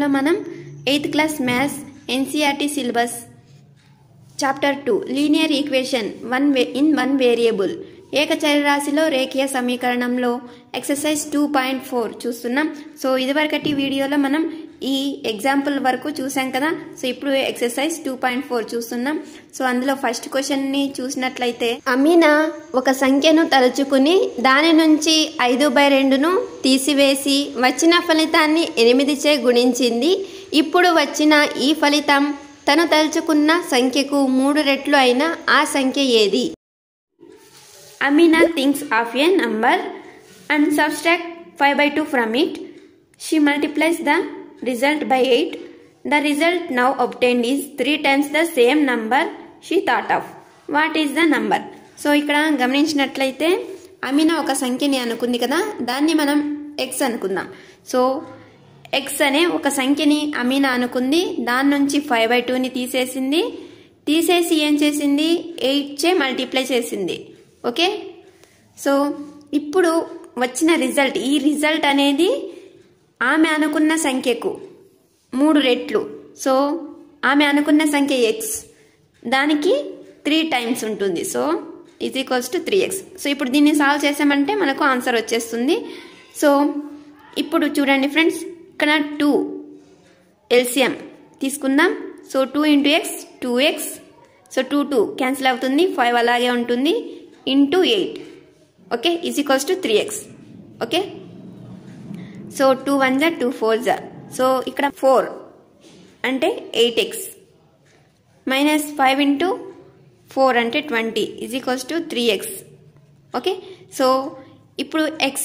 వీడియోలో మనం 8th class maths NCERT syllabus chapter 2 linear equation in one variable ఏకచరరాశిలో రేఖీయ సమీకరణంలో ఎక్సర్సైజ్ 2.4 చూస్తున్నాం. సో ఇదివరకటి వీడియోలో మనం ఈ ఎగ్జాంపుల్ వరకు చూసాం కదా. సో ఇప్పుడు ఎక్సర్సైజ్ 2.4 చూస్తున్నాం. సో అందులో ఫస్ట్ క్వశ్చన్ ని చూసినట్లయితే, అమీనా ఒక సంఖ్యను తలుచుకుని దాని నుంచి 5/2ను తీసివేసి వచ్చిన ఫలితాన్ని 8చే గుణించింది. ఇప్పుడు వచ్చిన ఈ ఫలితం తను తలుచుకున్న సంఖ్యకు 3 రెట్లు అయిన ఆ సంఖ్య ఏది? Amina thinks of a number and subtract 5/2 from it. She multiplies the result by 8. The result now obtained is 3 times the same number she thought of. What is the number? So ఇక్కడ గమనించినట్లయితే అమీనా ఒక సంఖ్యని అనుకుంది కదా, దాన్ని మనం x అనుకుందాం. So x అనే ఒక సంఖ్యని అమీనా అనుకుంది, దాని నుంచి 5/2ని తీసేసి ఏం చేసింది, 8చే మల్టిప్లై చేసింది. ఓకే, సో ఇప్పుడు వచ్చిన రిజల్ట్, ఈ రిజల్ట్ అనేది ఆమె అనుకున్న సంఖ్యకు 3 రెట్లు. సో ఆమె అనుకున్న సంఖ్య x, దానికి 3 టైమ్స్ ఉంటుంది. So is equals to 3x. So ఇప్పుడు దీన్ని సాల్వ్ చేసామంటే మనకు ఆన్సర్ వచ్చేస్తుంది. సో ఇప్పుడు చూడండి ఫ్రెండ్స్, ఇక్కడ 2 ఎల్సిఎం తీసుకుందాం. So 2 × x 2x. So 2 cancel అవుతుంది, 5 అలాగే ఉంటుంది, into 8. Okay, is equals to 3x. Okay, so 2 1 జా 2 4 జా. సో ఇక్కడ 4 అంటే 8x మైనస్ 5 × 4 అంటే 20 is equals to 3x. Okay, so ఇప్పుడు x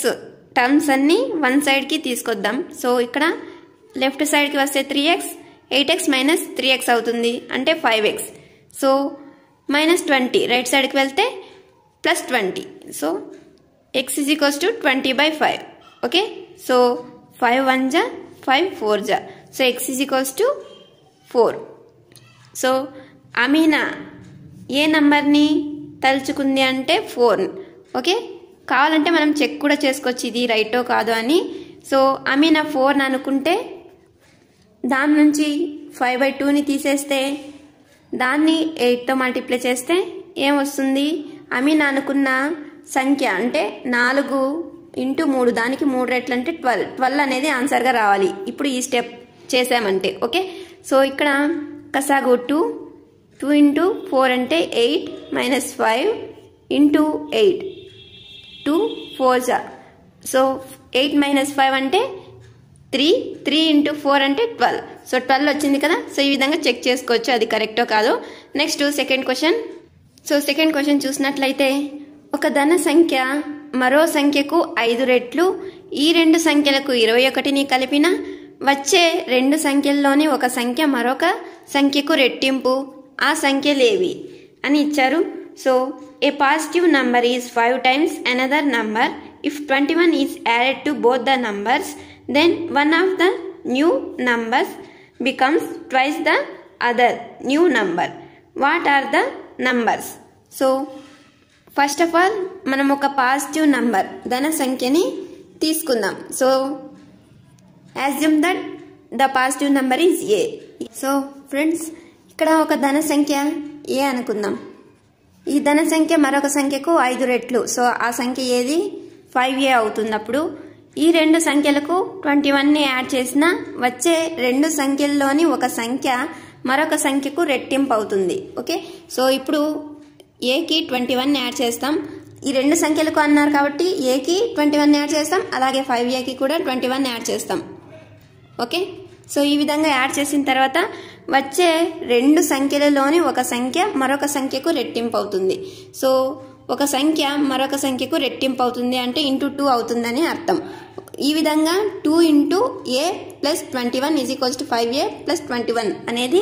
టర్మ్స్ అన్ని వన్ సైడ్కి తీసుకొద్దాం. సో ఇక్కడ లెఫ్ట్ సైడ్కి వస్తే 3x, 8x మైనస్ 3x అవుతుంది అంటే 5x. సో మైనస్ 20 రైట్ సైడ్కి వెళ్తే plus 20. So x is equals to 20/5. Okay, so 5 1 జా 5 4 జా. So x is equals to 4. So Amina ఏ నంబర్ని తలుచుకుంది అంటే 4. ఓకే, కావాలంటే మనం చెక్ కూడా చేసుకోవచ్చు ఇది రైటో కాదో అని. సో అమీనా 4 అనుకుంటే దాని నుంచి 5/2ని తీసేస్తే దాన్ని 8తో మల్టిప్లై చేస్తే ఏం వస్తుంది, అమీనా అనుకున్న సంఖ్య అంటే 4 × 3, దానికి 3 రెట్లు అంటే 12 అనేది ఆన్సర్గా రావాలి ఇప్పుడు ఈ స్టెప్ చేసామంటే. ఓకే, సో ఇక్కడ కసాగు 2 × 4 అంటే 8 మైనస్ 5 ఇంటూ 8 2 4 జా. సో 8 మైనస్ 5 అంటే 3 × 4 అంటే 12. సో 12 వచ్చింది కదా. సో ఈ విధంగా చెక్ చేసుకోవచ్చు అది కరెక్టో కాదో. Next second question. So second question చూసినట్లయితే, ఒక ధన సంఖ్య మరో సంఖ్యకు 5 రెట్లు, ఈ 2 సంఖ్యలకు 21ని కలిపిన వచ్చే 2 సంఖ్యల్లోని ఒక సంఖ్య మరొక సంఖ్యకు రెట్టింపు, ఆ సంఖ్యలేవి అని ఇచ్చారు. So A positive number is 5 times another number. If 21 is added to both the numbers, then one of the new numbers becomes twice the other new number. What are the numbers? So first of all మనం ఒక positive number ధన సంఖ్యని తీసుకుందాం. So assume that the positive number is a. So friends, ఇక్కడ ఒక ధన సంఖ్య ఏ అనుకుందాం. ఈ ధన సంఖ్య మరొక సంఖ్యకు 5 రెట్లు. సో ఆ సంఖ్య ఏది, 5a అవుతున్నప్పుడు ఈ 2 సంఖ్యలకు 21ని యాడ్ చేసిన వచ్చే 2 సంఖ్యల్లోని ఒక సంఖ్య మరొక సంఖ్యకు రెట్టింపు అవుతుంది. ఓకే, సో ఇప్పుడు ఏకి 21 యాడ్ చేస్తాం. ఈ 2 సంఖ్యలకు అన్నారు కాబట్టి ఏకి 21 యాడ్ చేస్తాం, అలాగే 5aకి కూడా 21 యాడ్ చేస్తాం. ఓకే, సో ఈ విధంగా యాడ్ చేసిన తర్వాత వచ్చే 2 సంఖ్యలలోని ఒక సంఖ్య మరొక సంఖ్యకు రెట్టింపు అవుతుంది. సో ఒక సంఖ్య మరొక సంఖ్యకు రెట్టింపు అవుతుంది అంటే ఇంటూ 2 అవుతుందని అర్థం. ఈ విధంగా 2 × a + 21 is equals to 5a + 21 అనేది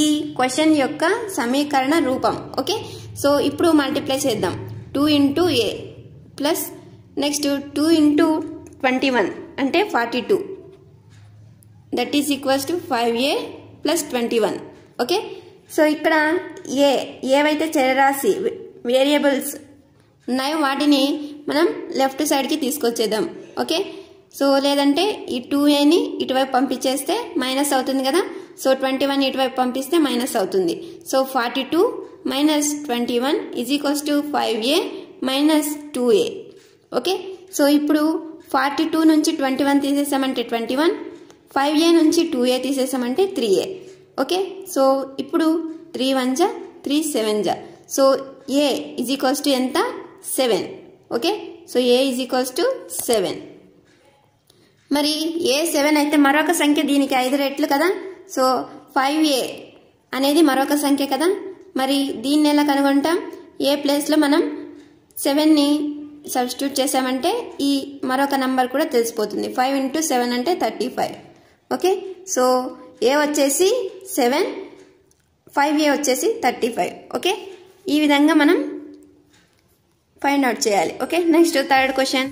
ఈ క్వశ్చన్ యొక్క సమీకరణ రూపం. ఓకే, సో ఇప్పుడు మల్టిప్లై చేద్దాం. 2 × a ప్లస్ నెక్స్ట్ 2 × 21 అంటే 42, that is equals to 5a + 21. Okay, so ఇక్కడ ఏవైతే చరరాశి వేరియబుల్స్ ఉన్నాయో వాటిని మనం లెఫ్ట్ సైడ్కి తీసుకొచ్చేద్దాం. ఓకే, సో లేదంటే ఈ 2aని ఇటువైపు పంపించేస్తే మైనస్ అవుతుంది కదా. సో 21 ఇటువైపు పంపిస్తే మైనస్ అవుతుంది. So 42 minus 21 is equals to 5a minus 2a. Okay, so ఇప్పుడు 42 నుంచి 21 తీసేసామంటే 21, 5a నుంచి 2a తీసేసామంటే 3a. ఓకే, సో ఇప్పుడు 3 1 జా 3 7 జా. So a is equals to ఎంత? 7. Okay, so a is equals to 7. మరి a 7 అయితే మరొక సంఖ్య దీనికి 5 రెట్లు కదా. సో 5a అనేది మరొక సంఖ్య కదా. మరి దీన్ని ఎలా కనుగొంటాం? a ప్లేస్లో మనం 7ని సబ్స్టిట్యూట్ చేసామంటే ఈ మరొక నంబర్ కూడా తెలిసిపోతుంది. 5 × 7 అంటే 35. ఓకే, సో a వచ్చేసి 7, 5a వచ్చేసి 35. ఓకే, ఈ విధంగా మనం ఫైండ్ అవుట్ చేయాలి. Okay, next third question.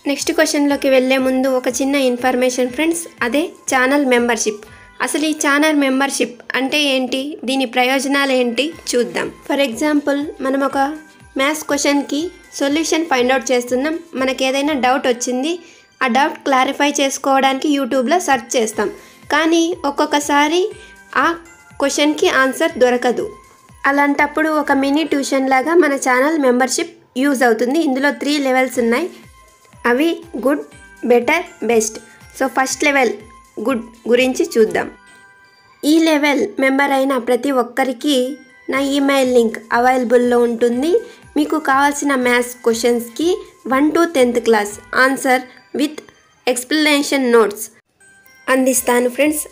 Next క్వశ్చన్లోకి వెళ్ళే ముందు ఒక చిన్న ఇన్ఫర్మేషన్ ఫ్రెండ్స్, అదే ఛానల్ మెంబర్షిప్. అసలు ఈ ఛానల్ మెంబర్షిప్ అంటే ఏంటి, దీని ప్రయోజనాలు ఏంటి చూద్దాం. ఫర్ ఎగ్జాంపుల్, మనం ఒక మ్యాథ్స్ క్వశ్చన్కి సొల్యూషన్ ఫైండ్ అవుట్ చేస్తున్నాం. మనకి ఏదైనా డౌట్ వచ్చింది, ఆ డౌట్ క్లారిఫై చేసుకోవడానికి యూట్యూబ్లో సెర్చ్ చేస్తాం. కానీ ఒక్కొక్కసారి ఆ క్వశ్చన్కి ఆన్సర్ దొరకదు. అలాంటప్పుడు ఒక మినీ ట్యూషన్ లాగా మన ఛానల్ మెంబర్షిప్ యూజ్ అవుతుంది. ఇందులో 3 లెవెల్స్ ఉన్నాయి. అవి good, better, best. So first level good గురించి చూద్దాం. ఈ లెవెల్ మెంబర్ అయిన ప్రతి ఒక్కరికి నా ఈమెయిల్ లింక్ అవైలబుల్లో ఉంటుంది. మీకు కావాల్సిన మ్యాథ్స్ క్వశ్చన్స్కి 1 to 10th class answer with explanation notes అందిస్తాను friends.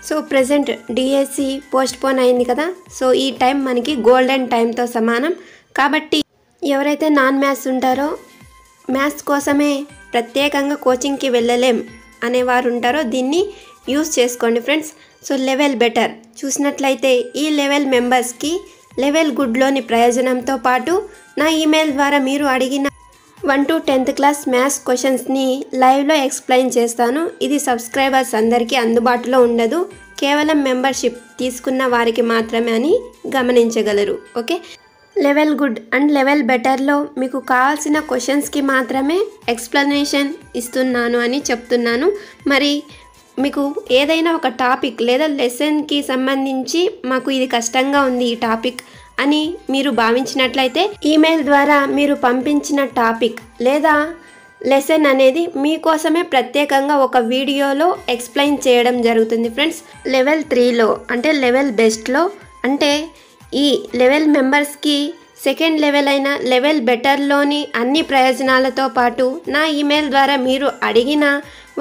So present DSC postpone అయింది కదా. సో ఈ టైం మనకి గోల్డెన్ టైంతో సమానం. కాబట్టి ఎవరైతే నాన్ మ్యాథ్స్ ఉంటారో, మ్యాథ్స్ కోసమే ప్రత్యేకంగా కోచింగ్కి వెళ్ళలేం అనేవారు ఉంటారో దీన్ని యూజ్ చేసుకోండి ఫ్రెండ్స్. సో లెవెల్ బెటర్ చూసినట్లయితే ఈ లెవెల్ మెంబర్స్కి లెవెల్ గుడ్లోని ప్రయోజనంతో పాటు నా ఈమెయిల్ ద్వారా మీరు అడిగిన 1 to 10th క్లాస్ మ్యాథ్స్ క్వశ్చన్స్ని లైవ్లో ఎక్స్ప్లెయిన్ చేస్తాను. ఇది సబ్స్క్రైబర్స్ అందరికీ అందుబాటులో ఉండదు, కేవలం మెంబర్షిప్ తీసుకున్న వారికి మాత్రమే అని గమనించగలరు. Okay, level good and level బెటర్లో మీకు కావాల్సిన క్వశ్చన్స్కి మాత్రమే ఎక్స్ప్లెనేషన్ ఇస్తున్నాను అని చెప్తున్నాను. మరి మీకు ఏదైనా ఒక టాపిక్ లేదా లెసన్కి సంబంధించి మాకు ఇది కష్టంగా ఉంది ఈ టాపిక్ అని మీరు భావించినట్లయితే ఈమెయిల్ ద్వారా మీరు పంపించిన టాపిక్ లేదా లెసన్ అనేది మీకోసమే ప్రత్యేకంగా ఒక వీడియోలో ఎక్స్ప్లెయిన్ చేయడం జరుగుతుంది ఫ్రెండ్స్. లెవెల్ 3లో అంటే లెవెల్ బెస్ట్లో, అంటే ఈ లెవెల్ మెంబర్స్కి సెకండ్ లెవెల్ అయిన లెవెల్ బెటర్లోని అన్ని ప్రయోజనాలతో పాటు నా ఈమెయిల్ ద్వారా మీరు అడిగిన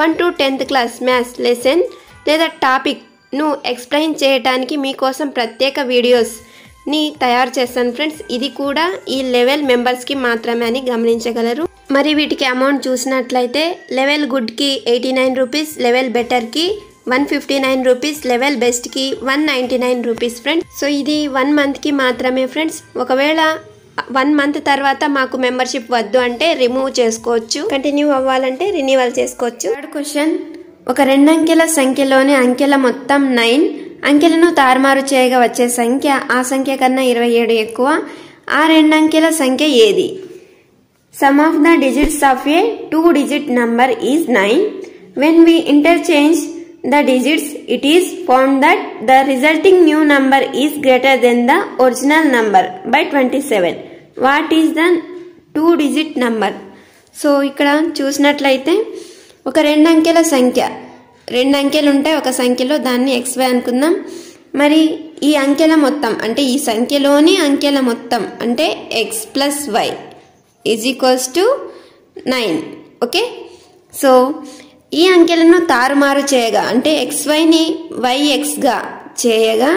1 to 10th class maths lesson లేదా టాపిక్ను ఎక్స్ప్లెయిన్ చేయడానికి మీకోసం ప్రత్యేక వీడియోస్ని తయారు చేస్తాను ఫ్రెండ్స్. ఇది కూడా ఈ లెవెల్ మెంబర్స్కి మాత్రమే అని గమనించగలరు. మరి వీటికి అమౌంట్ చూసినట్లయితే లెవెల్ గుడ్కి 89 రూపీస్, లెవెల్ బెటర్కి 159 రూపీస్, లెవెల్ బెస్ట్కి 199 రూపీస్ ఫ్రెండ్స్. సో ఇది 1 మంత్కి మాత్రమే ఫ్రెండ్స్. ఒకవేళ 1 మంత్ తర్వాత మాకు మెంబర్షిప్ వద్దు అంటే రిమూవ్ చేసుకోవచ్చు, కంటిన్యూ అవ్వాలంటే రిన్యూవల్ చేసుకోవచ్చు. థర్డ్ క్వశ్చన్, ఒక 2 అంకెల సంఖ్యలోని అంకెల మొత్తం 9, అంకెలను తారుమారు చేయగా వచ్చే సంఖ్య ఆ సంఖ్య కన్నా 27 ఎక్కువ. ఆ 2 అంకెల సంఖ్య ఏది? Some of the digits of A 2-digit number is 9. When we interchange the digits, it is found that the resulting new number is greater than the original number by 27. What is the 2-digit number? So ఇక్కడ చూసినట్లయితే ఒక 2 అంకెల సంఖ్య, 2 అంకెలు ఉంటాయి ఒక సంఖ్యలో, దాన్ని XY అనుకుందాం. మరి ఈ అంకెల మొత్తం అంటే ఈ సంఖ్యలోని అంకెల మొత్తం అంటే x + y is equals to 9. Okay, so ఈ అంకెలను తారుమారు చేయగా అంటే XYని YXగా చేయగా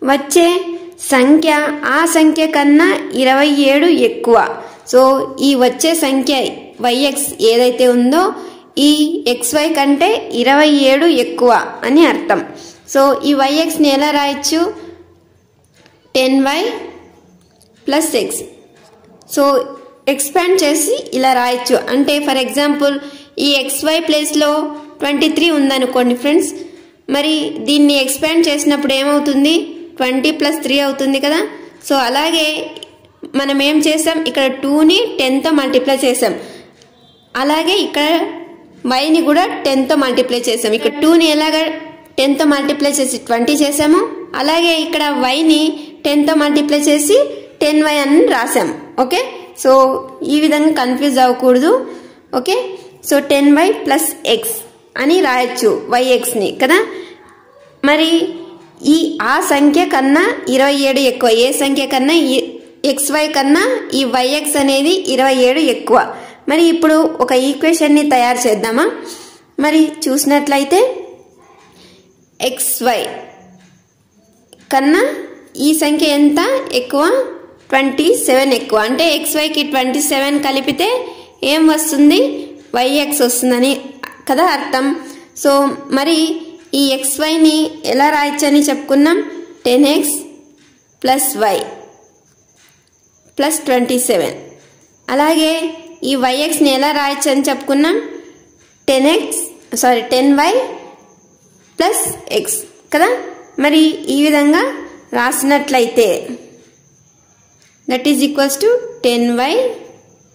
వచ్చే సంఖ్య ఆ సంఖ్య కన్నా 27 ఎక్కువ. సో ఈ వచ్చే సంఖ్య YX ఏదైతే ఉందో ఈ XY కంటే 27 ఎక్కువ అని అర్థం. సో ఈ YXని ఎలా రాయొచ్చు? 10y + x. సో ఎక్స్పాండ్ చేసి ఇలా రాయొచ్చు. అంటే ఫర్ ఎగ్జాంపుల్ ఈ XY ప్లేస్లో 23 ఉందనుకోండి ఫ్రెండ్స్. మరి దీన్ని ఎక్స్పాండ్ చేసినప్పుడు ఏమవుతుంది? 20 + 3 అవుతుంది కదా. సో అలాగే మనం ఏం చేసాం, ఇక్కడ 2ని 10తో మల్టిప్లై చేసాం. అలాగే ఇక్కడ వైని కూడా 10తో మల్టిప్లై చేసాము. ఇక్కడ 2ని ఎలాగా 10తో మల్టిప్లై చేసి 20 చేసాము. అలాగే ఇక్కడ వైని 10తో మల్టిప్లై చేసి 10y అని రాసాము. ఓకే, సో ఈ విధంగా కన్ఫ్యూజ్ అవ్వకూడదు. Okay, so 10y plus X అని రాయొచ్చు yxని కదా. మరి ఆ సంఖ్య కన్నా 27 ఎక్కువ. ఏ సంఖ్య కన్నా xy కన్నా ఈ yx అనేది 27 ఎక్కువ. మరి ఇప్పుడు ఒక ఈక్వేషన్ని తయారు చేద్దామా? మరి చూసినట్లయితే xy కన్నా ఈ సంఖ్య ఎంత ఎక్కువ? 27 ఎక్కువ. అంటే xyకి 27 కలిపితే ఏం వస్తుంది? yx వస్తుందని కదా అర్థం. సో మరి ఈ xyని ఎలా రాయొచ్చని చెప్పుకున్నాం? 10x plus y plus 27. అలాగే ఈ yxని ఎలా రాయొచ్చు అని చెప్పుకున్నాం? 10y ప్లస్ x కదా. మరి ఈ విధంగా రాసినట్లయితే that is equals to 10y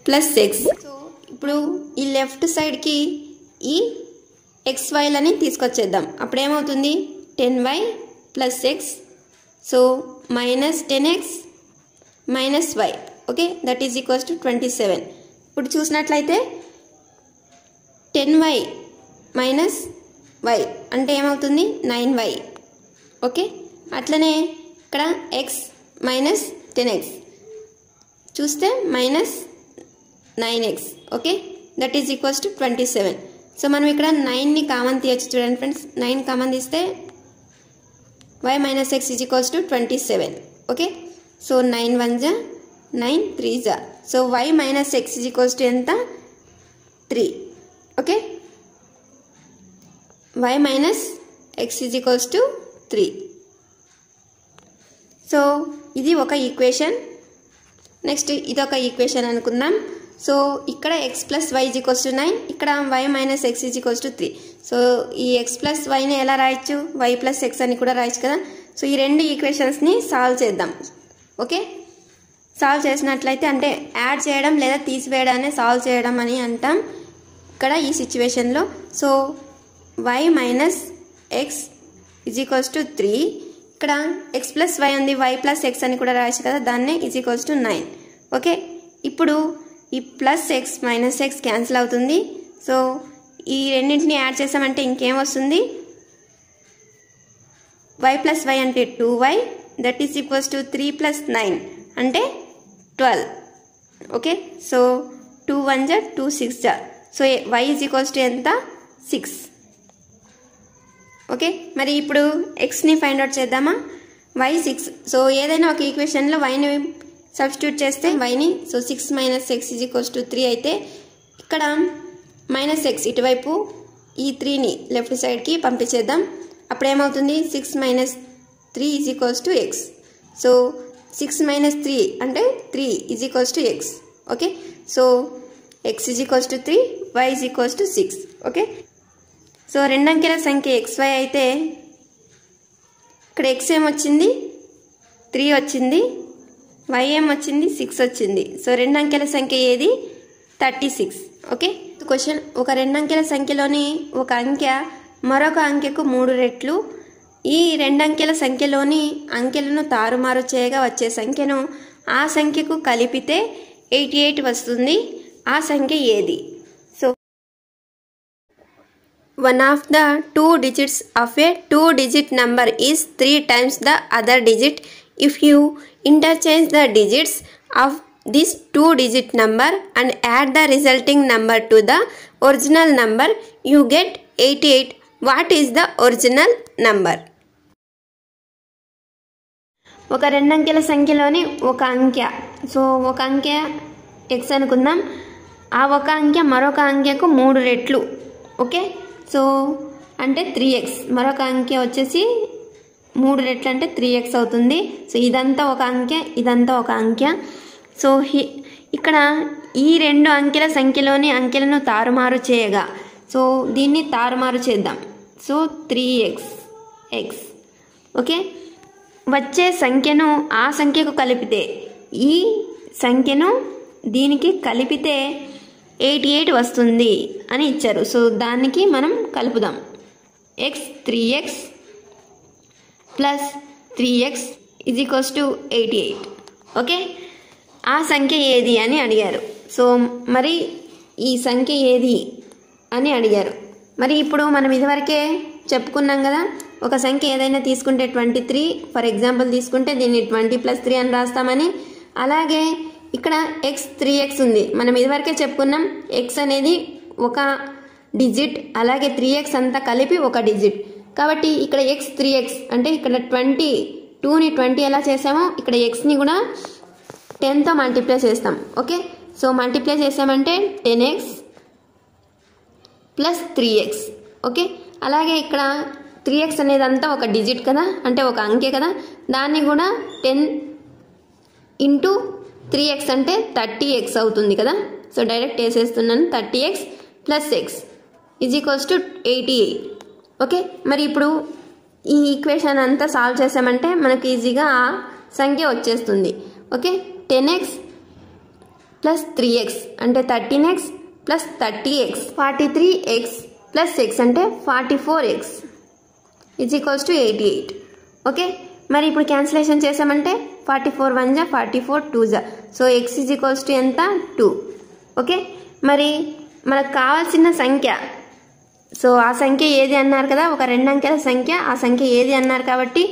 plus x. So ఇప్పుడు ఈ లెఫ్ట్ సైడ్కి ఈ xyలని తీసుకొచ్చేద్దాం. అప్పుడు ఏమవుతుంది? 10y plus x. So minus 10x minus y. Okay, that is equals to 27. ఇప్పుడు చూసినట్లయితే 10y మైనస్ y అంటే ఏమవుతుంది? 9y. ఓకే, అట్లనే ఇక్కడ x మైనస్ 10x చూస్తే minus 9x. Okay, that is equals to 27. So మనం ఇక్కడ 9ని కామన్ తీయచ్చు. చూడండి ఫ్రెండ్స్, 9 కామన్ తీస్తే y minus x is equals to 27. Okay, so 9 1 జా 9 3 జా. So y minus x is equals to ఎంత? 3. Okay, y minus x is equals to 3. So ఇది ఒక ఈక్వేషన్. నెక్స్ట్ ఇదొక ఈక్వేషన్ అనుకుందాం. సో ఇక్కడ x plus y is equals to 9, ఇక్కడ y minus x is equals to 3. So ఈ x plus వైని ఎలా రాయొచ్చు? y ప్లస్ x అని కూడా రాయొచ్చు కదా. సో ఈ రెండు ఈక్వేషన్స్ని సాల్వ్ చేద్దాం. ఓకే, సాల్వ్ చేసినట్లయితే అంటే యాడ్ చేయడం లేదా తీసివేయడాన్ని సాల్వ్ చేయడం అని అంటాం ఇక్కడ ఈ సిచ్యువేషన్లో. So y minus x is equals to 3. ఇక్కడ x ప్లస్ y ఉంది, y ప్లస్ x అని కూడా రాయొచ్చు కదా, దాన్నే ఈజ్ ఈక్వల్స్ టు 9. ఓకే, ఇప్పుడు ఈ plus x minus x cancel అవుతుంది. సో ఈ రెండింటిని యాడ్ చేసామంటే ఇంకేం వస్తుంది? y ప్లస్ y అంటే 2y, that is equals to 3 plus 9 అంటే 12. ఓకే, సో 2 1 జా 2 6 జా. So y is equals to ఎంత? 6. ఓకే, మరి ఇప్పుడు xని ఫైండ్ అవుట్ చేద్దామా? y 6. సో ఏదైనా ఒక ఈక్వేషన్లో yని సబ్స్టిట్యూట్ చేస్తే yని, so 6 minus x is equals to 3 అయితే ఇక్కడ మైనస్ x ఇటువైపు ఈ 3ని లెఫ్ట్ సైడ్కి పంపించేద్దాం. అప్పుడు ఏమవుతుంది? 6 minus 3 is equals to x. So 6 minus 3 అంటే 3 is equals to x. Okay, so x is equals to 3, y is equals to 6. Okay, so రెండంకెల సంఖ్య xy అయితే ఇక్కడ x ఏమొచ్చింది? 3 వచ్చింది, y ఏమొచ్చింది? 6 వచ్చింది. సో రెండంకెల సంఖ్య ఏది? 36. ఓకే, క్వశ్చన్, ఒక రెండంకెల సంఖ్యలోని ఒక అంకె మరొక అంకెకు 3 రెట్లు. ఈ రెండంకెల సంఖ్యలోని అంకెలను తారుమారు చేయగా వచ్చే సంఖ్యను ఆ సంఖ్యకు కలిపితే 88 వస్తుంది. ఆ సంఖ్య ఏది? So one of the 2 digits of a 2-digit number is 3 times the other digit. If you interchange the digits of this 2-digit number and add the resulting number to the original number, you get 88. What is the original number? ఒక రెండంకెల సంఖ్యలోని ఒక అంకె, so ఒక అంకె x అనుకుందాం. ఆ ఒక అంకె మరొక అంకెకు 3 రెట్లు. ఓకే, సో అంటే 3x. మరొక అంకె వచ్చేసి 3 రెట్లు అంటే 3x అవుతుంది. సో ఇదంతా ఒక అంకె, ఇదంతా ఒక అంకె. సో ఇక్కడ ఈ రెండు అంకెల సంఖ్యలోని అంకెలను తారుమారు చేయగా, సో దీన్ని తారుమారు చేద్దాం. So 3x. ఓకే, వచ్చే సంఖ్యను ఆ సంఖ్యకు కలిపితే, ఈ సంఖ్యను దీనికి కలిపితే 88 వస్తుంది అని ఇచ్చారు. సో దానికి మనం కలుపుదాం. x 3x plus 3x is equals to 88. Okay, ఆ సంఖ్య ఏది అని అడిగారు. సో మరి ఈ సంఖ్య ఏది అని అడిగారు. మరి ఇప్పుడు మనం ఇదివరకే చెప్పుకున్నాం కదా, ఒక సంఖ్య ఏదైనా తీసుకుంటే 23 ఫర్ ఎగ్జాంపుల్ తీసుకుంటే దీన్ని 20 + 3 అని రాస్తామని. అలాగే ఇక్కడ x 3x ఉంది, మనం ఇదివరకే చెప్పుకున్నాం x అనేది ఒక డిజిట్, అలాగే 3x అంతా కలిపి ఒక డిజిట్. కాబట్టి ఇక్కడ x 3x అంటే ఇక్కడ 2ని 20 ఎలా చేసామో ఇక్కడ xని కూడా 10తో మల్టిప్లై చేస్తాం. ఓకే, సో మల్టిప్లై చేసామంటే 10x ప్లస్ 3x. ఓకే, అలాగే ఇక్కడ 3x అనేది అంతా ఒక డిజిట్ కదా, అంటే ఒక అంకె కదా, దాన్ని కూడా 10 ఇంటూ 3x అంటే 30x అవుతుంది కదా. సో డైరెక్ట్ వేసేస్తున్నాను. 30x plus x is equals to 88. Okay, మరి ఇప్పుడు ఈ ఈక్వేషన్ అంతా సాల్వ్ చేసామంటే మనకు ఈజీగా ఆ సంఖ్య వచ్చేస్తుంది. ఓకే, 10x ప్లస్ 3x అంటే 13x plus 30x 43x plus x అంటే 44x is equals to 88. Okay, మరి ఇప్పుడు క్యాన్సిలేషన్ చేసామంటే 44 1 జా 44 2 జా. So x is equals to ఎంత 2. ఓకే, మరి మనకు కావాల్సిన సంఖ్య, సో ఆ సంఖ్య ఏది అన్నారు కదా, ఒక 2 అంకెల సంఖ్య, ఆ సంఖ్య ఏది అన్నారు కాబట్టి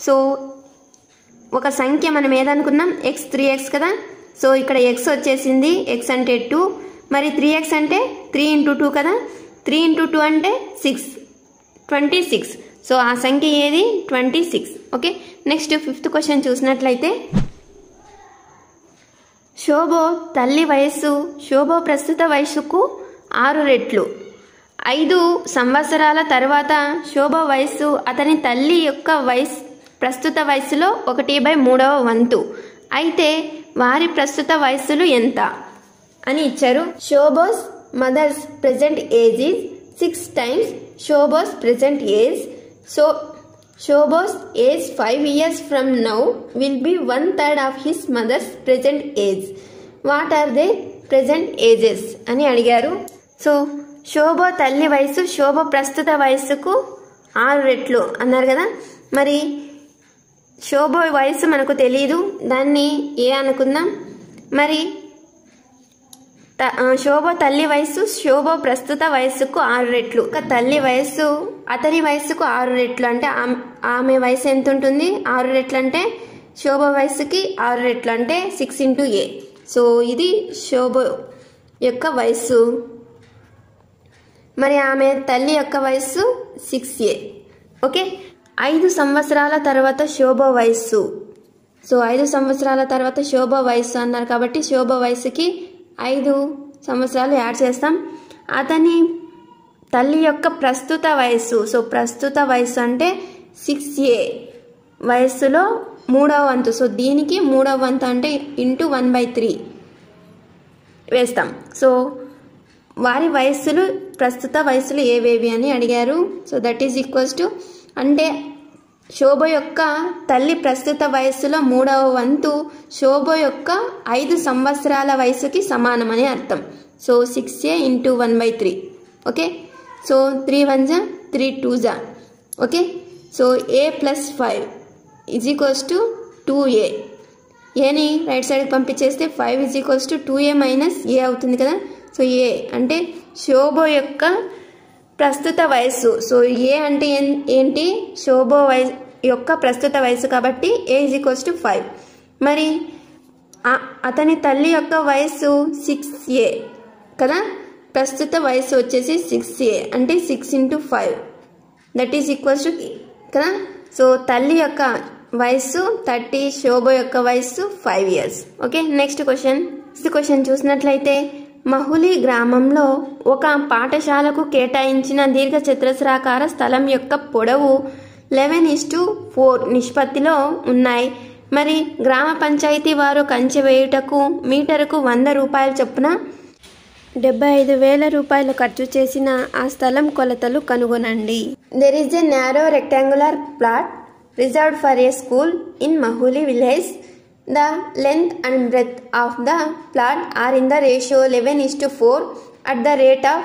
సో ఒక సంఖ్య మనం ఏదనుకున్నాం x 3x కదా. సో ఇక్కడ x వచ్చేసింది, x అంటే 2, మరి 3x అంటే 3 × 2 కదా, 3 × 2 అంటే 6 26. సో ఆ సంఖ్య ఏది 26. ఓకే, నెక్స్ట్ 5th క్వశ్చన్ చూసినట్లయితే శోభో తల్లి వయస్సు శోభో ప్రస్తుత వయస్సుకు 6 రెట్లు. 5 సంవత్సరాల తర్వాత శోభో వయస్సు అతని తల్లి యొక్క ప్రస్తుత వయస్సులో 1/3వ వంతు. అయితే వారి ప్రస్తుత వయస్సులు ఎంత అని ఇచ్చారు. Shobha's mother's present age is 6 times Shobha's present age. So Shobha's age 5 years from now will be 1/3 of his mother's present age. What are their present ages అని అడిగారు. సో శోభ తల్లి వయసు శోభ ప్రస్తుత వయసుకు 6 రెట్లు అన్నారు కదా. మరి శోభ వయసు మనకు తెలియదు, దాన్ని ఏ అనుకుందాం. మరి శోభ తల్లి వయసు శోభ ప్రస్తుత వయసుకు 6 రెట్లు. తల్లి వయసు అతని వయసుకు 6 రెట్లు అంటే ఆమె వయసు ఎంత ఉంటుంది? 6 రెట్లు అంటే శోభ వయసుకి 6 రెట్లు అంటే 6 × A. సో ఇది శోభ యొక్క వయసు. మరి ఆమె తల్లి యొక్క వయసు 6A. ఓకే, 5 సంవత్సరాల తర్వాత శోభ వయస్సు. సో 5 సంవత్సరాల తర్వాత శోభ వయస్సు అన్నారు కాబట్టి శోభ వయసుకి 5 సంవత్సరాలు యాడ్ చేస్తాం. అతని తల్లి యొక్క ప్రస్తుత వయస్సు, సో ప్రస్తుత వయస్సు అంటే 6A వయస్సులో 3వ వంతు. సో దీనికి 3వ వంతు అంటే ఇంటూ 1/3 వేస్తాం. సో వారి వయస్సులు ప్రస్తుత వయస్సులు ఏవేవి అని అడిగారు. So that is equals to అంటే శోభ యొక్క తల్లి ప్రస్తుత వయస్సులో 3వ వంతు శోభ యొక్క 5 సంవత్సరాల వయసుకి సమానమని అర్థం. So 6A × 1/3. ఓకే, సో 3 1 జా 3 2 జా. Okay, so A + 5 = 2A. ఏని రైట్ సైడ్కి పంపించేస్తే 5 = 2A - A అవుతుంది కదా. సో A అంటే శోభ యొక్క ప్రస్తుత వయస్సు. సో ఏ అంటే ఏంటి? శోభ యొక్క ప్రస్తుత వయస్సు కాబట్టి A = 5. మరి అతని తల్లి యొక్క వయస్సు 6A కదా, ప్రస్తుత వయస్సు వచ్చేసి 6A అంటే 6 × 5 దట్ ఈజ్ ఈక్వల్స్ టు కదా. సో తల్లి యొక్క వయస్సు 30, శోభ యొక్క వయస్సు 5 years. ఓకే, నెక్స్ట్ క్వశ్చన్ చూసినట్లయితే మహులి గ్రామంలో ఒక పాఠశాలకు కేటాయించిన దీర్ఘచతురస్రాకార స్థలం యొక్క పొడవు 11:4 నిష్పత్తిలో ఉన్నాయి. మరి గ్రామ పంచాయతీ వారు కంచె వేయుటకు మీటరుకు 100 రూపాయల చొప్పున 75,000 రూపాయలు ఖర్చు చేసిన ఆ స్థలం కొలతలు కనుగొనండి. There is a narrow rectangular plot reserved for a school in Mahuli village. The length and breadth of the plot are in the ratio 11:4 at the rate of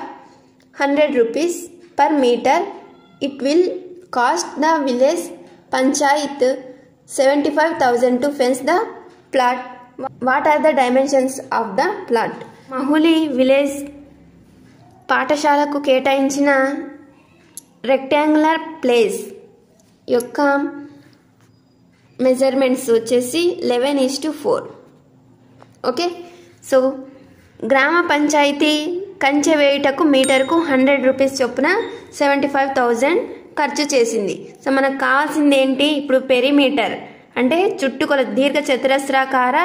100 rupees per meter. It will cost the village panchayat 75,000 to fence the plot. What are the dimensions of the plot? Mahuli village పాఠశాలకు కేటాయించిన rectangular place యొక్క measurements వచ్చేసి 11:4. Okay, so గ్రామ పంచాయతీ కంచె వేయుటకు మీటర్కు 100 rupees చొప్పున 75,000 ఖర్చు చేసింది. So మనకు కావాల్సింది ఏంటి? ఇప్పుడు పెరిమీటర్ అంటే చుట్టుకొలత, దీర్ఘ చతురస్రాకార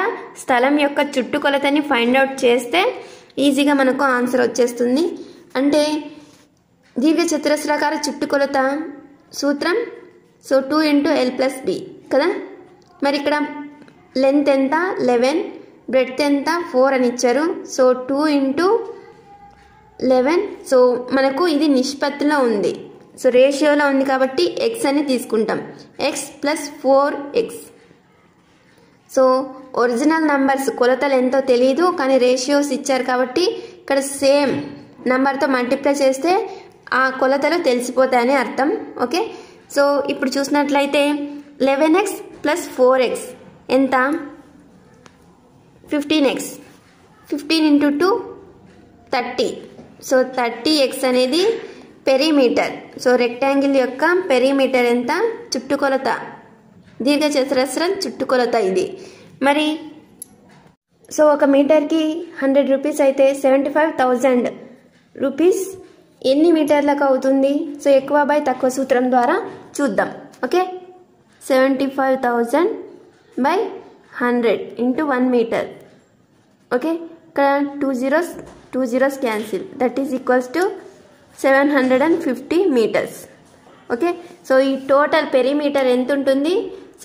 స్థలం యొక్క చుట్టుకొలతని ఫైండ్ అవుట్ చేస్తే ఈజీగా మనకు ఆన్సర్ వచ్చేస్తుంది. అంటే దీర్ఘ చతురస్రాకార చుట్టుకొలత సూత్రం సో 2 × L+B కదా. మరి ఇక్కడ లెంత్ ఎంత 11, బ్రెడ్త్ ఎంత 4 అని ఇచ్చారు. సో 2 × 11. సో మనకు ఇది నిష్పత్తిలో ఉంది, సో రేషియోలో ఉంది కాబట్టి x అని తీసుకుంటాం. x + 4x. So original numbers కొలతలు ఎంతో తెలియదు, కానీ రేషియోస్ ఇచ్చారు కాబట్టి ఇక్కడ సేమ్ నంబర్తో మల్టిప్లై చేస్తే ఆ కొలతలు తెలిసిపోతాయని అర్థం. ఓకే, సో ఇప్పుడు చూసినట్లయితే 11x + 4x ఎంత? 15x. 15 × 2 30. సో 30x అనేది పెరిమీటర్. సో రెక్టాంగిల్ యొక్క పెరిమీటర్ ఎంత? చుట్టుకొలత, దీర్ఘ చతురస్రం చుట్టుకొలత ఇది. మరి సో ఒక మీటర్కి 100 రూపీస్ అయితే 75,000 రూపీస్ ఎన్ని మీటర్లకు అవుతుంది? సో ఎక్కువ బై తక్కువ సూత్రం ద్వారా చూద్దాం. Okay, 75,000 / 100 × 1 metre. ఓకే, ఇక్కడ 2 zeros cancel, that is equals to 750 metres. Okay, so ఈ టోటల్ పెరిమీటర్ ఎంత ఉంటుంది?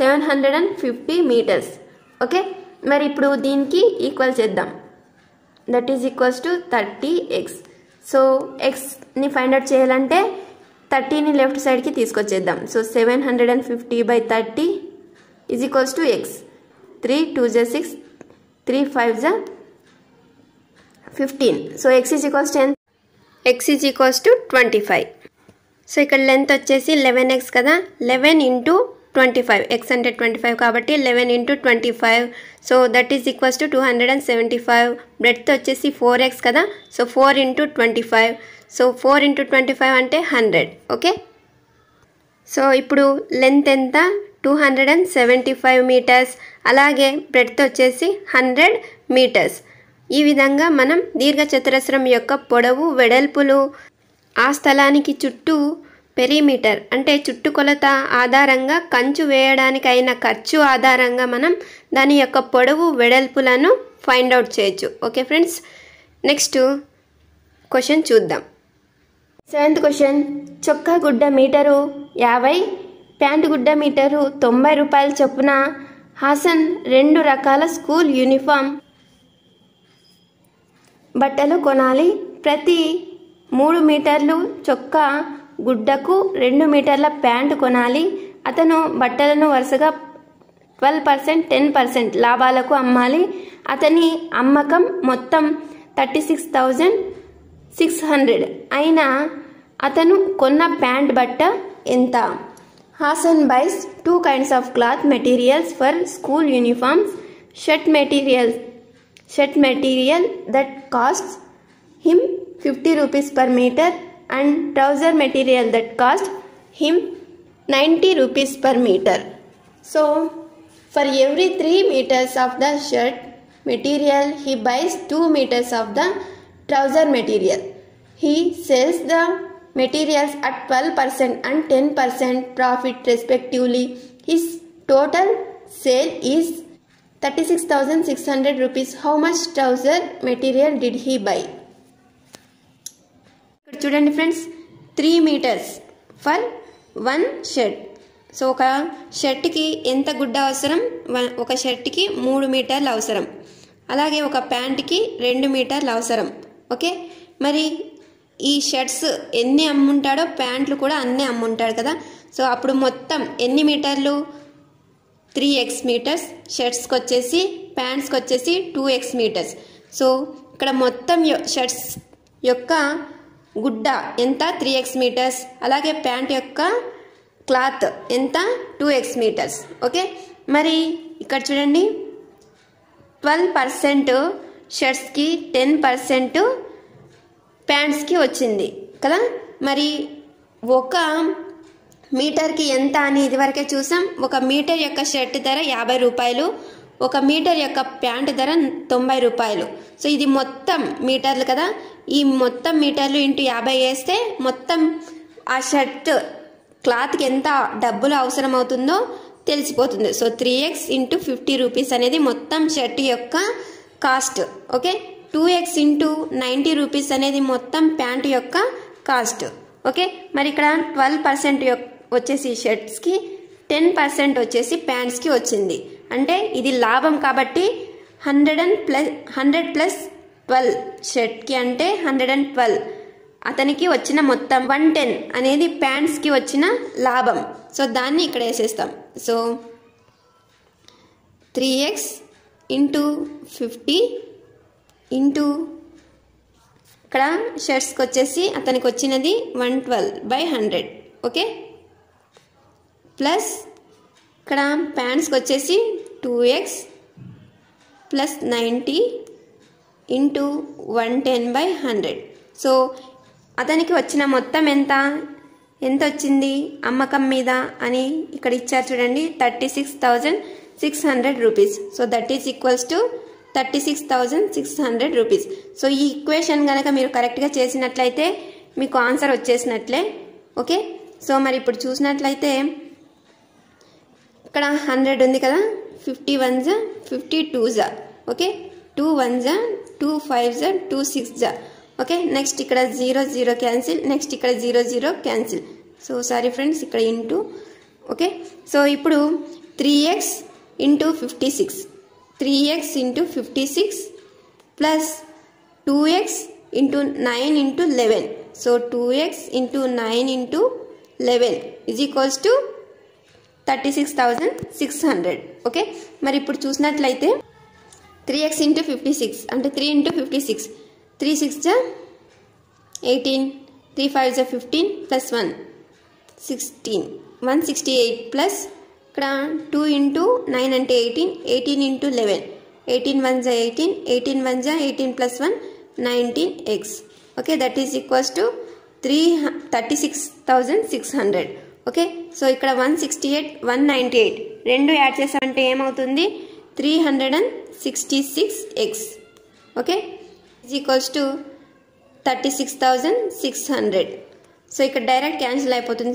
750 మీటర్స్. ఓకే, మరి ఇప్పుడు దీనికి ఈక్వల్ చేద్దాం, that is equals to 30x. So ఎక్స్ని ఫైండ్ అవుట్ చేయాలంటే 30ని లెఫ్ట్ సైడ్కి తీసుకొచ్చేద్దాం. So 750/30 is equals to x. 3 × 2 = 6, 3 × 5 = 15. So x is equals to x is equals to 25. So ఇక్కడ లెంత్ వచ్చేసి 11x కదా, 11 × 25, x అంటే 25 కాబట్టి 11 × 25. So that is equals to 275. Breadth వచ్చేసి 4x కదా, సో 4 × 25. సో 4 × 25 అంటే 100. ఓకే, సో ఇప్పుడు లెంత్ ఎంత? 275 మీటర్స్. అలాగే బ్రెడ్త్ వచ్చేసి 100 మీటర్స్. ఈ విధంగా మనం దీర్ఘ చతురస్రం యొక్క పొడవు, వెడల్పులు, ఆ స్థలానికి చుట్టూ పెరిమీటర్ అంటే చుట్టుకొలత ఆధారంగా, కంచు వేయడానికి అయిన ఖర్చు ఆధారంగా మనం దాని యొక్క పొడవు, వెడల్పులను ఫైండ్ అవుట్ చేయొచ్చు. ఓకే ఫ్రెండ్స్, నెక్స్ట్ క్వశ్చన్ చూద్దాం. 7th question. చొక్కా గుడ్డ మీటరు 50, ప్యాంటు గుడ్డ మీటరు 90 రూపాయల చొప్పున హాసన్ 2 రకాల స్కూల్ యూనిఫామ్ బట్టలు కొనాలి. ప్రతి 3 మీటర్లు చొక్కా గుడ్డకు 2 మీటర్ల ప్యాంటు కొనాలి. అతను బట్టలను వరుసగా 12%, 10% లాభాలకు అమ్మాలి. అతని అమ్మకం మొత్తం 36,600 అయినా అతను కొన్న ప్యాంట్ బట్ట ఎంత? Hassan buys 2 kinds of cloth materials for school uniforms. Shirt material that costs him 50 rupees per meter and trouser material that cost him 90 rupees per meter. So for every 3 meters of the shirt material he buys 2 meters of the trouser material. He sells the materials at 12% and 10% profit respectively. His total sale is 36,600 rupees. How much trouser material did he buy? ఇక్కడ చూడండి friends, 3 meters for 1 shirt. So ఒక షర్ట్కి ఎంత గుడ్డ అవసరం? ఒక షర్ట్కి 3 మీటర్లు అవసరం. అలాగే ఒక ప్యాంట్కి 2 మీటర్లు అవసరం. ఓకే, మరి ఈ షర్ట్స్ ఎన్ని అమ్ముంటాడో ప్యాంట్లు కూడా అన్నీ అమ్ముంటాడు కదా. సో అప్పుడు మొత్తం ఎన్ని మీటర్లు? 3x మీటర్స్, షర్ట్స్కి వచ్చేసి ప్యాంట్స్కి వచ్చేసి 2x మీటర్స్. సో ఇక్కడ మొత్తం షర్ట్స్ యొక్క గుడ్డ ఎంత 3x మీటర్స్, అలాగే ప్యాంట్ యొక్క క్లాత్ ఎంత 2x మీటర్స్. ఓకే, మరి ఇక్కడ చూడండి 12% షర్ట్స్కి, 10% ప్యాంట్స్కి వచ్చింది కదా. మరి ఒక మీటర్కి ఎంత అని ఇదివరకే చూసాం. 1 మీటర్ యొక్క షర్ట్ ధర 50 రూపాయలు, 1 మీటర్ యొక్క ప్యాంట్ ధర 90 రూపాయలు. సో ఇది మొత్తం మీటర్లు కదా. ఈ మొత్తం మీటర్లు ఇంటూ 50 వేస్తే మొత్తం ఆ షర్ట్ క్లాత్కి ఎంత డబ్బులు అవసరం అవుతుందో తెలిసిపోతుంది. సో 3x ఇంటూ 50 రూపీస్ అనేది మొత్తం షర్ట్ యొక్క cost. Okay, 2x into 90 rupees అనేది మొత్తం ప్యాంట్ యొక్క కాస్ట్. ఓకే, మరి ఇక్కడ 12% వచ్చేసి షర్ట్స్కి, 10% వచ్చేసి ప్యాంట్స్కి వచ్చింది. అంటే ఇది లాభం కాబట్టి 100 ప్లస్ 12 షర్ట్కి అంటే 112, అతనికి వచ్చిన మొత్తం 110 అనేది ప్యాంట్స్కి వచ్చిన లాభం. సో దాన్ని ఇక్కడ వేసేస్తాం. సో 3x ఇంటూ 50 ఇంటూ ఇక్కడ షర్ట్స్కి వచ్చేసి అతనికి వచ్చినది 112/100. ఓకే, ప్లస్ ఇక్కడ ప్యాంట్స్కి వచ్చేసి 2x ప్లస్ 90 ఇంటూ 110/100. సో అతనికి వచ్చిన మొత్తం ఎంత వచ్చింది అమ్మకం మీద అని ఇక్కడ ఇచ్చారు చూడండి, 36,600 rupees. So that is equals to 36,600 rupees. So ఈ ఈక్వేషన్ కనుక మీరు కరెక్ట్గా చేసినట్లయితే మీకు ఆన్సర్ వచ్చేసినట్లే. ఓకే, సో మరి ఇప్పుడు చూసినట్లయితే ఇక్కడ 100 ఉంది కదా, 50 1s 50 2s. Okay, 2 1s 2 5s 2 6s. Okay, next ఇక్కడ 0 0 క్యాన్సిల్, నెక్స్ట్ ఇక్కడ 0 0 క్యాన్సిల్. సో సారీ ఫ్రెండ్స్, ఇక్కడ ఇంటూ. ఓకే, సో ఇప్పుడు 3x into 56, 3x into 56 plus 2x into 9 into 11. So 2x into 9 into 11 is equals to 36,600. Okay, మరి ఇప్పుడు చూసినట్లయితే 3x into 56 అంటే 3 into 56, 3 6 18, 3 5 15 plus 1 16, 168 plus ఇక్కడ 2 into 9 అంటే 18, 18 into 11, 18 1s 18, 18 1s 18 plus 1 19x. Okay, that is equals to 36,600. Okay, so ఇక్కడ 168 198 రెండు add చేసామంటే ఏమవుతుంది 366x. Okay, is equals to 36,600. So ఇక్కడ డైరెక్ట్ క్యాన్సిల్ అయిపోతుంది.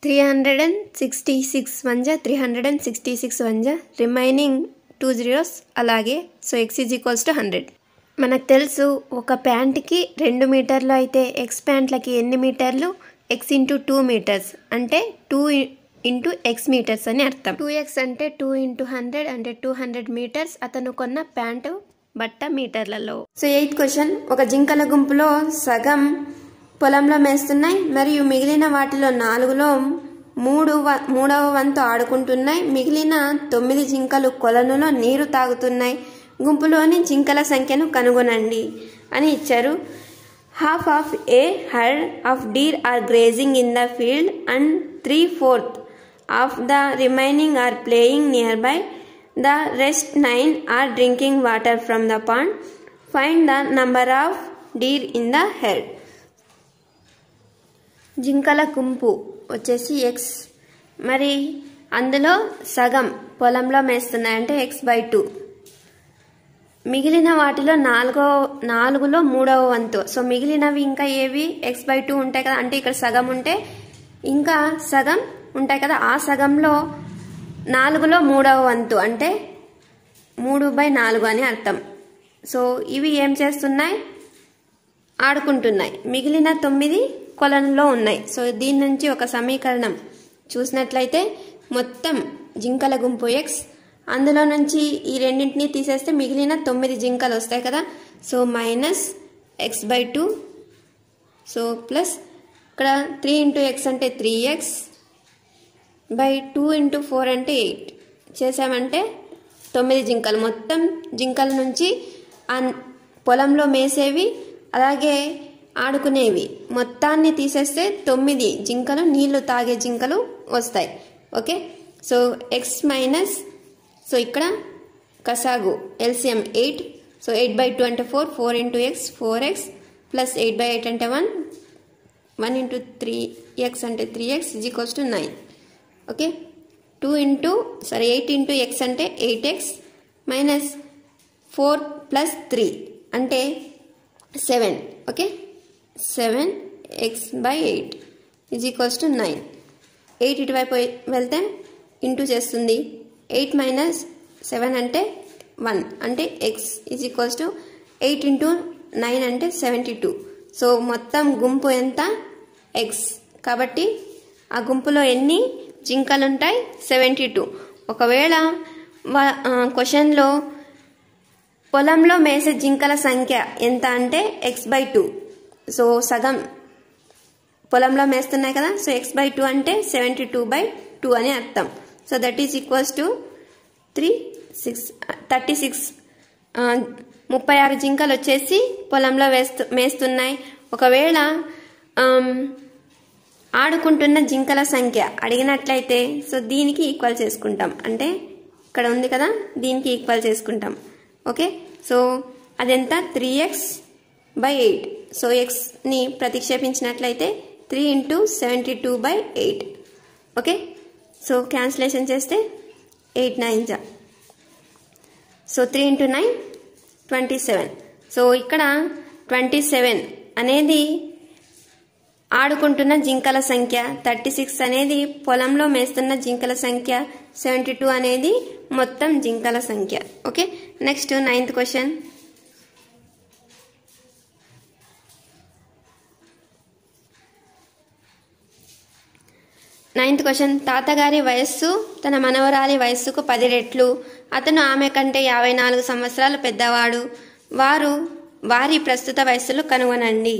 366 1s 366 1s, రిమైనింగ్ 2 zeros అలాగే. So x is equals to 100. మనకు తెలుసు ఒక ప్యాంట్కి 2 మీటర్లు అయితే ఎక్స్ ప్యాంట్లకి ఎన్ని మీటర్లు, x ఇంటూ 2 మీటర్స్ అంటే 2 ఇంటూ ఎక్స్ మీటర్స్ అని అర్థం. 2x అంటే 2 ఇంటూ 100 అంటే 200 మీటర్స్ అతను కొన్న ప్యాంటు బట్ట మీటర్లలో. సో 8th క్వశ్చన్, ఒక జింకల గుంపులో సగం పొలంలో మేస్తున్నాయి మరియు మిగిలిన వాటిలో 4లో మూడవ వంతు ఆడుకుంటున్నాయి. మిగిలిన 9 జింకలు కొలనులో నీరు తాగుతున్నాయి. గుంపులోని జింకల సంఖ్యను కనుగొనండి అని ఇచ్చారు. Half of a herd of deer are grazing in the field and 3/4 of the remaining are playing nearby. The rest 9 are drinking water from the pond. Find the number of deer in the herd. జింకల గుంపు వచ్చేసి x, మరి అందులో సగం పొలంలో మేస్తున్నాయంటే x/2. మిగిలిన వాటిలో 4లో 3వ వంతు. సో మిగిలినవి ఇంకా ఏవి x/2 ఉంటాయి కదా, అంటే ఇక్కడ సగం ఉంటే ఇంకా సగం ఉంటాయి కదా, ఆ సగంలో 4లో 3వ వంతు అంటే 3/4 అని అర్థం. సో ఇవి ఏం చేస్తున్నాయి, ఆడుకుంటున్నాయి. మిగిలిన 9 కొలనులో ఉన్నాయి. సో దీని నుంచి ఒక సమీకరణం చూసినట్లయితే మొత్తం జింకల గుంపు x, అందులో నుంచి ఈ రెండింటిని తీసేస్తే మిగిలిన 9 జింకలు వస్తాయి కదా. So minus x/2. So plus ఇక్కడ 3 ఇంటూ x అంటే 3x బై 2 ఇంటూ 4 అంటే 8. చేసామంటే 9 జింకలు, మొత్తం జింకల నుంచి పొలంలో మేసేవి అలాగే ఆడుకునేవి మొత్తాన్ని తీసేస్తే 9 జింకలు, నీళ్లు తాగే జింకలు వస్తాయి. Okay, so X minus, so ఇక్కడ కసాగు ఎల్సిఎం 8, సో 8/2 అంటే 4, 4 ఇంటూ ఎక్స్ 4x ప్లస్ 8/8 అంటే 1, 1 ఇంటూ 3x అంటే 3x is equals to 9. Okay, 8 into X అంటే 8x మైనస్ 4 ప్లస్ 3 అంటే 7. Okay, 7x/8 is equals to 9. 8 ఇటువైపు వెళ్తే ఇంటూ చేస్తుంది. 8 మైనస్ 7 అంటే 1 అంటే x is equals to 8 into 9 అంటే 72. సో మొత్తం గుంపు ఎంత? x. కాబట్టి ఆ గుంపులో ఎన్ని జింకలు ఉంటాయి? 72. ఒకవేళ క్వశ్చన్లో పొలంలో మేసే జింకల సంఖ్య ఎంత అంటే x/2. సో సగం పొలంలో మేస్తున్నాయి కదా, సో x/2 అంటే 72/2 అని అర్థం. So that is equals to 36. 36 జింకలు వచ్చేసి పొలంలో మేస్తున్నాయి. ఒకవేళ ఆడుకుంటున్న జింకల సంఖ్య అడిగినట్లయితే సో దీనికి ఈక్వల్ చేసుకుంటాం, అంటే ఇక్కడ ఉంది కదా దీనికి ఈక్వల్ చేసుకుంటాం. ఓకే, సో అదెంత? 3x/8. సో ఎక్స్ని ప్రతిక్షేపించినట్లయితే 3 ఇంటూ 72/8. ఓకే, సో క్యాన్సిలేషన్ చేస్తే 8 9 జా, సో 3 ఇంటూ 9 27. సో ఇక్కడ 27 అనేది ఆడుకుంటున్న జింకల సంఖ్య, 36 అనేది పొలంలో మేస్తున్న జింకల సంఖ్య, 72 అనేది మొత్తం జింకల సంఖ్య. Okay, next 9th question. తాతగారి వయస్సు తన మనవరాలి వయస్సుకు 10 రెట్లు. అతను ఆమె కంటే 54 సంవత్సరాలు పెద్దవాడు. వారి ప్రస్తుత వయస్సులు కనుగొనండి.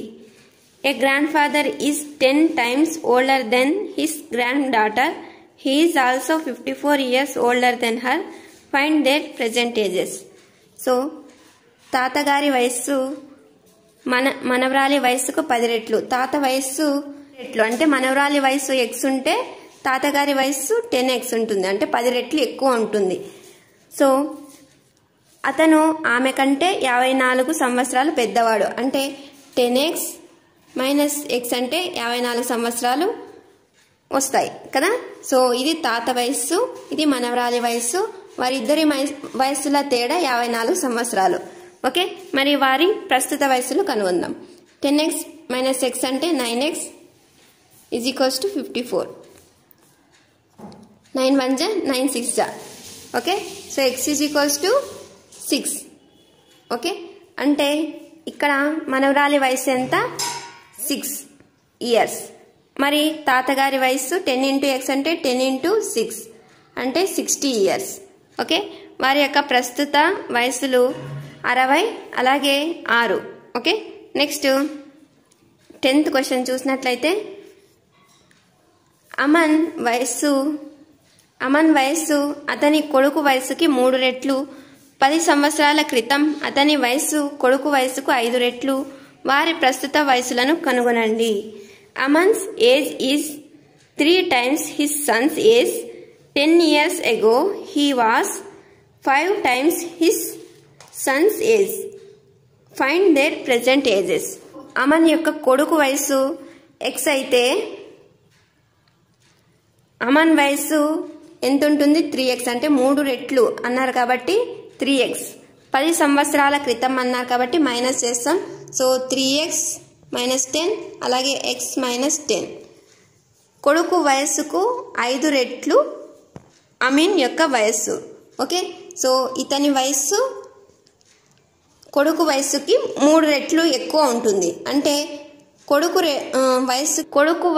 A grandfather is 10 times older than his granddaughter. He is also 54 years older than her. Find their present ages. So, తాతగారి వయస్సు మనవరాలి వయస్సుకు 10 రెట్లు. తాత వయస్సు రెట్లు అంటే మనవరాలి వయస్సు x ఉంటే తాతగారి వయస్సు 10x ఉంటుంది, అంటే 10 రెట్లు ఎక్కువ ఉంటుంది. సో అతను ఆమె కంటే 54 సంవత్సరాలు పెద్దవాడు, అంటే 10x మైనస్ x అంటే 54 సంవత్సరాలు వస్తాయి కదా. సో ఇది తాత వయస్సు, ఇది మనవరాలి వయస్సు, వారిద్దరి వయస్సుల తేడా 54 సంవత్సరాలు. ఓకే, మరి వారి ప్రస్తుత వయస్సులు కనుగొందాం. 10x మైనస్ x అంటే 9x ఈజ్ ఈక్వల్స్ టు 54. 9 1 జా 9 6 జా. Okay, so x is equals to 6. Okay, అంటే ఇక్కడ మనవరాలి వయస్సు ఎంత? 6 years. మరి తాతగారి వయస్సు 10 ఇంటూ x అంటే 10 ఇంటూ 6 అంటే 60 years. ఓకే, వారి యొక్క ప్రస్తుత వయస్సులు 60 అలాగే 6. ఓకే, నెక్స్ట్ 10th క్వశ్చన్ చూసినట్లయితే అమన్ వయస్సు అతని కొడుకు వయస్సుకి 3 రెట్లు. 10 సంవత్సరాల క్రితం అతని వయస్సు కొడుకు వయస్సుకు 5 రెట్లు. వారి ప్రస్తుత వయసులను కనుగొనండి. అమన్స్ age is 3 times his son's age. 10 years ago he was 5 times his son's age. Find their present ages. Aman యొక్క కొడుకు వయసు x అయితే అమన్ వయసు ఎంత ఉంటుంది? 3x, అంటే 3 రెట్లు అన్నారు కాబట్టి 3x. 10 సంవత్సరాల క్రితం అన్నారు కాబట్టి మైనస్ చేస్తాం. సో 3x మైనస్ 10 అలాగే x మైనస్ 10. కొడుకు వయస్సుకు 5 రెట్లు అమీన్ యొక్క వయస్సు. ఓకే, సో ఇతని వయస్సు కొడుకు వయస్సుకి 3 రెట్లు ఎక్కువ ఉంటుంది, అంటే కొడుకు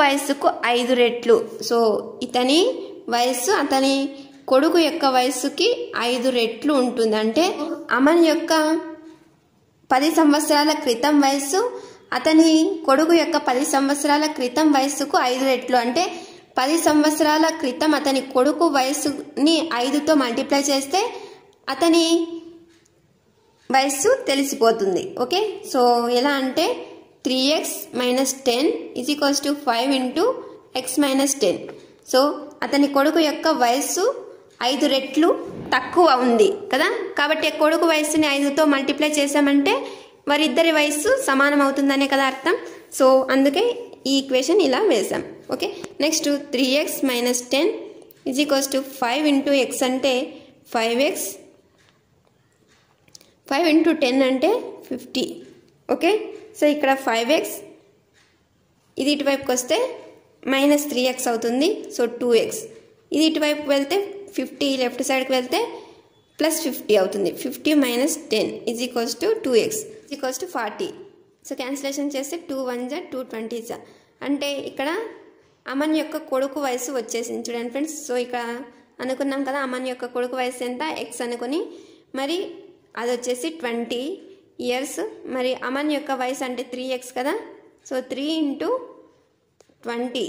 వయస్సుకు 5 రెట్లు. సో ఇతని వయస్సు అతని కొడుకు యొక్క వయస్సుకి 5 రెట్లు ఉంటుంది, అంటే అమన్ యొక్క 10 సంవత్సరాల క్రితం వయస్సు అతని కొడుకు యొక్క 10 సంవత్సరాల క్రితం వయస్సుకు 5 రెట్లు, అంటే 10 సంవత్సరాల క్రితం అతని కొడుకు వయసుని 5తో మల్టిప్లై చేస్తే అతని వయస్సు తెలిసిపోతుంది. ఓకే, సో ఎలా అంటే 3x - 10 = 5 × x - 10. సో అతని కొడుకు యొక్క వయస్సు 5 రెట్లు తక్కువ ఉంది కదా, కాబట్టి కొడుకు వయస్సుని 5తో మల్టిప్లై చేసామంటే వారిద్దరి వయస్సు సమానం అవుతుందనే కదా అర్థం. సో అందుకే ఈ ఈక్వేషన్ ఇలా వేసాం. ఓకే, నెక్స్ట్ 3x - 10 = 5 × x అంటే 5x, 5 × 10 అంటే 50. ఓకే, సో ఇక్కడ 5x, ఇది ఇటువైపుకి వస్తే -3x అవుతుంది, సో 2x. ఇది ఇటువైపుకి వెళ్తే 50, లెఫ్ట్ సైడ్కి వెళ్తే +50 అవుతుంది. 50 - 10 = 2x = 40. సో క్యాన్సిలేషన్ చేస్తే 2 × 1 = 2 × 20 అంటే ఇక్కడ అమన్ యొక్క కొడుకు వయసు వచ్చేసింది చూడండి ఫ్రెండ్స్. సో ఇక్కడ అనుకున్నాం కదా అమన్ యొక్క కొడుకు వయసు ఎంత x అనుకుని, మరి అది వచ్చేసి 20 ఇయర్స్. మరి అమన్ యొక్క వయసు అంటే 3x కదా, సో 3 × 20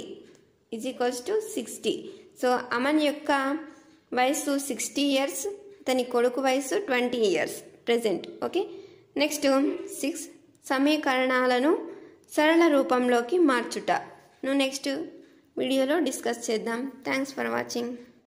= 60. సో అమన్ యొక్క వయసు 60 ఇయర్స్, అతని కొడుకు వయసు 20 ఇయర్స్ ప్రెజెంట్. ఓకే, నెక్స్ట్ 6 సమీకరణాలను సరళ రూపంలోకి మార్చుట. నెక్స్ట్ వీడియోలో డిస్కస్ చేద్దాం. Thanks for watching.